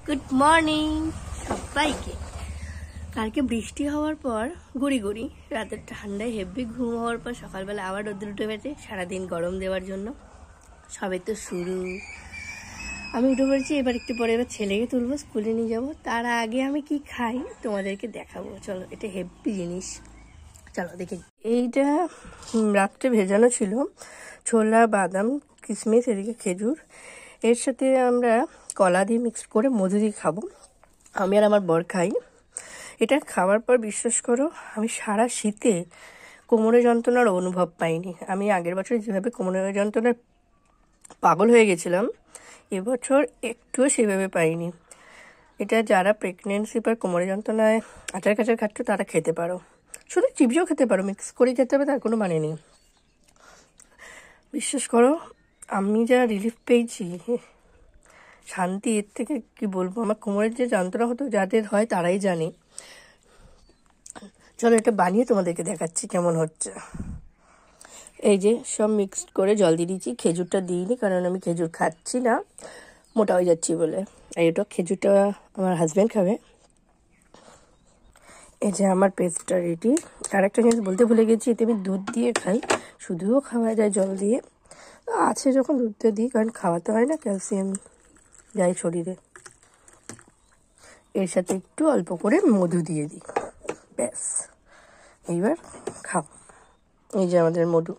Good morning সবাইকে। কালকে বৃষ্টি হওয়ার পর গুড়ি গুড়ি রাতের ঠান্ডায় হেভি ঘুম হওয়ার পর সকালবেলা আবার রোদ্দুর উঠে গেছে সারাদিন গরম দেওয়ার জন্য। সবে তো শুরু। আমি উঠে পড়েছি, এবার একটু পরে এবার ছেলেকে তুলবো, স্কুলে নিয়ে যাবো। তার আগে আমি কি খাই তোমাদেরকে দেখাবো। চলো, এটা হেভি জিনিস, চলো দেখি। এইটা রাত্রে ভেজানো ছিল, ছোলা, বাদাম, কিশমিশ, এদিকে খেজুর। এর সাথে আমরা কলা দিয়ে মিক্স করে মধু দিয়ে খাবো। আমি আর আমার বর খাই। এটা খাওয়ার পর বিশ্বাস করো, আমি সারা শীতে কোমরে যন্ত্রণার অনুভব পাইনি। আমি আগের বছর যেভাবে কোমরে যন্ত্রণার পাগল হয়ে গেছিলাম, এবছর একটুও সেভাবে পাইনি। এটা যারা প্রেগনেন্সি বা কোমরে যন্ত্রণায় আচার কাচার খাচ্ছ তারা খেতে পারো, শুধু চিপসও খেতে পারো, মিক্স করে খেতে হবে তার কোনো মানে নেই। বিশ্বাস করো, আমি যা রিলিফ পেয়েছি, শান্তি, এর থেকে কি বলবো। আমার কোমরের যে যন্ত্রণা হতো, যাদের হয় তারাই জানে। চলো এটা বানিয়ে তোমাদেরকে দেখাচ্ছি কেমন হচ্ছে। এই যে সব মিক্সড করে জল দিয়ে দিয়েছি, খেজুরটা দিইনি কারণ আমি খেজুর খাচ্ছি না, মোটা হয়ে যাচ্ছি বলে। আর এটা খেজুরটা আমার হাজব্যান্ড খাবে। এই যে আমার পেস্টটা রেডি। আর একটা জিনিস বলতে ভুলে গেছি, এতে আমি দুধ দিয়ে খাই, শুধুও খাওয়া যায় জল দিয়ে। আছে যখন দুধটা দিই, কারণ খাওয়াতে হয় না, ক্যালসিয়াম যায় শরীরে। এর সাথে একটু অল্প করে মধু দিয়ে দিই, ব্যাস। এইবার খাও। এই যে আমাদের মধু।